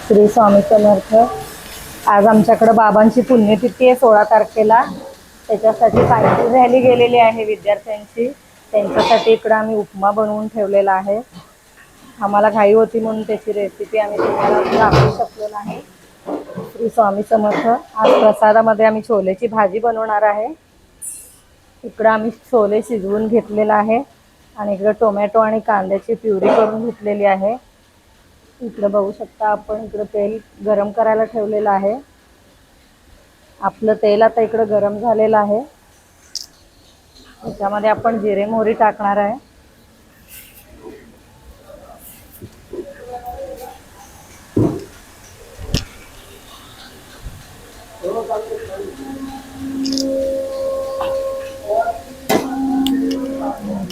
श्री स्वामी समर्थ। आज आमच्याकडे बाबांची पुण्यतिथी आहे 16 तारखेला। त्याच्यासाठी सायकल रॅली गेलेली आहे विद्यार्थ्यांची। त्यांच्यासाठी इकडे आम्ही उपमा बनवून ठेवलेला आहे। आम्हाला घाई होती म्हणून त्याची रेसिपी आम्ही तुम्हाला दाखवू शकलो नाही। श्री स्वामी समर्थ। आज प्रसादामध्ये आम्ही छोलेची भाजी बनवणार आहे। इकडे आम्ही छोले शिजवून घेतलेला आहे आणि इकडे टोमॅटो आणि कांद्याची प्युरी करून घेतलेली आहे। इकडे बघू शकता आपण, इकडे तेल गरम करायला ठेवलेलं आहे। आपलं तेल आता इकडे गरम झालेलं आहे। त्याच्यामध्ये आपण जिरे मोहरी टाकणार आहे।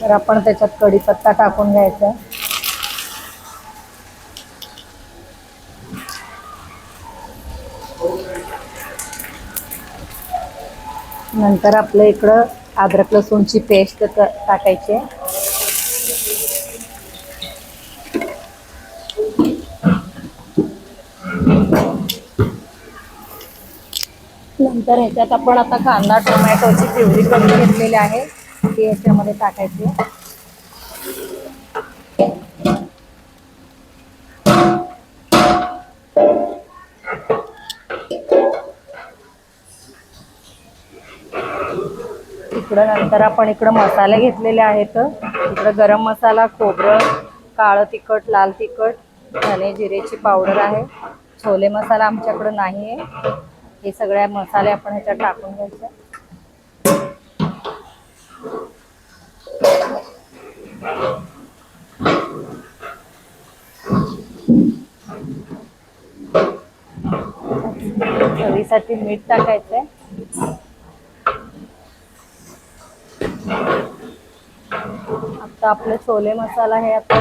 तर आपण त्याच्यात कढीपत्ता टाकून घ्यायचा। नंतर आपल्या इकडं अद्रक लसूणची पेस्ट टाकायची। नंतर ह्याच्यात आपण आता कांदा टोमॅटोची प्युरी करून घेतलेली आहे ती याच्यामध्ये टाकायची। इकडे नंतर आपण इकडे मसाले घेतलेले आहेत। इकडे गरम मसाला, खोबरं, काळं तिखट, लाल तिखट, धने जिरेची पावडर आहे। छोले मसाला आमच्याकडे नाही आहे। हे सगळे मसाले आपण ह्याच्यात टाकून घ्यायचे। चवीसाठी मीठ टाकायचंय। आता आपले छोले मसाला हे आता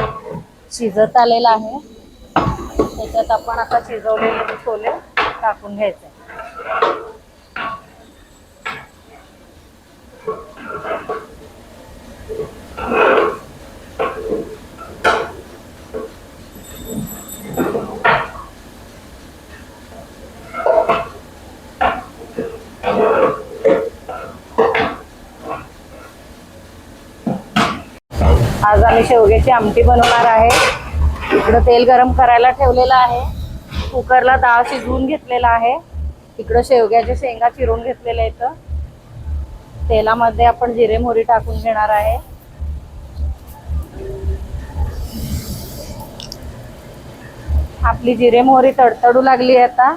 शिजत आलेला आहे। त्याच्यात आपण आता शिजवलेले छोले टाकून घ्यायचे। आज आम्ही शेवग्याची आमटी बनवणार आहे। इकडे तेल गरम करायला ठेवलेलं आहे। कुकरला डाळ शिजवून घेतलेला आहे। इकडे शेवग्याच्या शेंगा चिरून घेतलेल्या आहेत। तेलामध्ये आपण जिरे मोहरी टाकून घेणार आहे। आपली जिरे मोहरी तडतडू लागली आहे आता।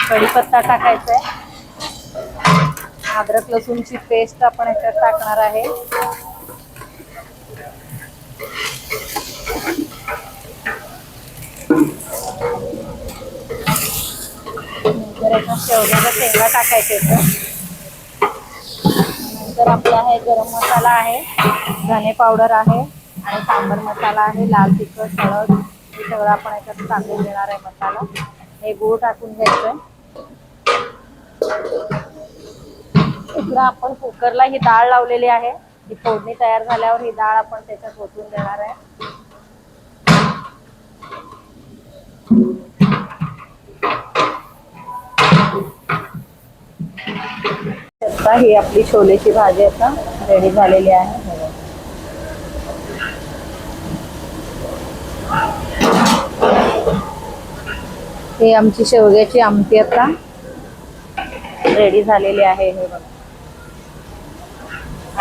कढीपत्ता टाकायचा आहे। अद्रक लसूणची पेस्ट आपण याच्यात टाकणार आहे। नंतर याच्यात शेवग्याच्या शेंगा टाकायचे। नंतर आपला हे गरम मसाला आहे, धने पावडर आहे आणि सांबर मसाला आहे, लाल तिखट, हळद हे सगळं आपण याच्यात टाकून देणार आहे मसाला। हे गूळ टाकून घ्यायचं। इकडं आपण कुकरला ही डाळ लावलेली आहे। ही फोडणी तयार झाल्यावर ही डाळ आपण त्याच्यात ओतून देणार आहे। आता ही आपली छोलेची भाजी आता रेडी झालेली आहे। ही आमची शेवग्याची आमटी आता रेडी झालेली आहे। हे बघा।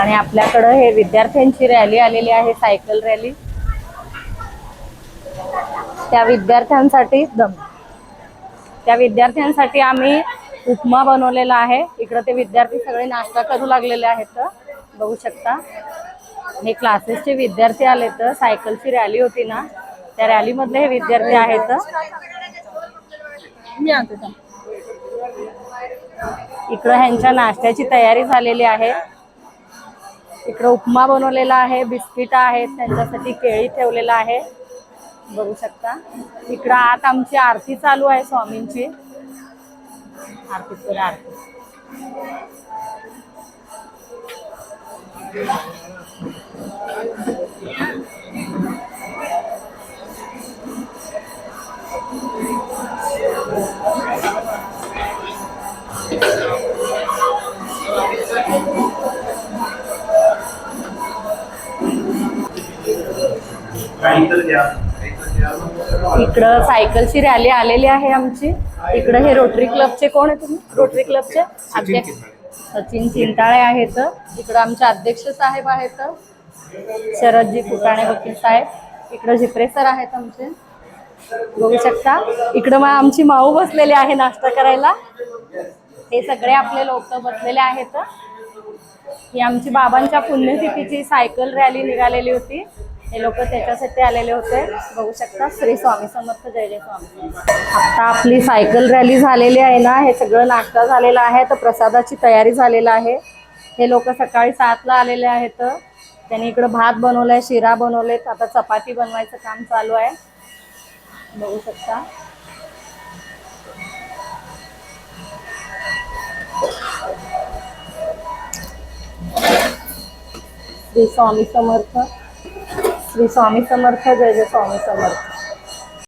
आणि आपल्याकडे हे विद्यार्थ्यांची रॅली आलेली आहे, सायकल रॅली। त्या विद्यार्थ्यांसाठी आम्ही उपमा बनवलेला आहे। इकडे ते विद्यार्थी सगळे नाश्ता करू लागलेले आहेत, बघू शकता। हे क्लासेसचे विद्यार्थी आले तर सायकलची रॅली होती ना, त्या रॅली मधले हे विद्यार्थी आहेत। इकडे ह्यांच्या नाश्त्याची तयारी झालेली आहे। इकडे उपमा बनवलेला आहे, बिस्किट आहेत, त्यांच्यासाठी केळी ठेवलेला आहे, बघू शकता। इकडे आत आमची आरती चालू आहे स्वामींची। आरती करा, आरती। इकडं सायकलची रॅली आलेली आहे आमची. इकडं हे रोटरी क्लबचे कोण आहे तुम्ही? रोटरी क्लबचे अध्यक्ष सचिन चिंताळे आहेत. इकडं आमचे अध्यक्ष साहेब आहेत, शरदजी फुटाणे वकील साहेब. इकडं झिपरे सर आहेत आमचे, बघू शकता. इकडं मग आमची माऊ बसलेली आहे नाश्ता करायला. हे सगळे आपले लोक बसलेले आहेत. ही आमची बाबांच्या पुण्यतिथीची सायकल रॅली निघालेली होती. हे लोक त्याच्यासाठी आलेले होते, बघू शकता. श्री स्वामी समर्थ, जय जय स्वामी. आता आपली सायकल रॅली झालेली आहे ना, हे सगळं नाश्ता झालेला आहे, तर प्रसादाची तयारी झालेला आहे. हे लोक सकाळी 7ला आलेले आहेत. त्यांनी इकडं भात बनवलाय, शिरा बनवलेत, आता चपाती बनवायचं काम चालू आहे, बघू शकता. श्री स्वामी समर्थ, श्री स्वामी समर्थ, जय जय स्वामी समर्थ.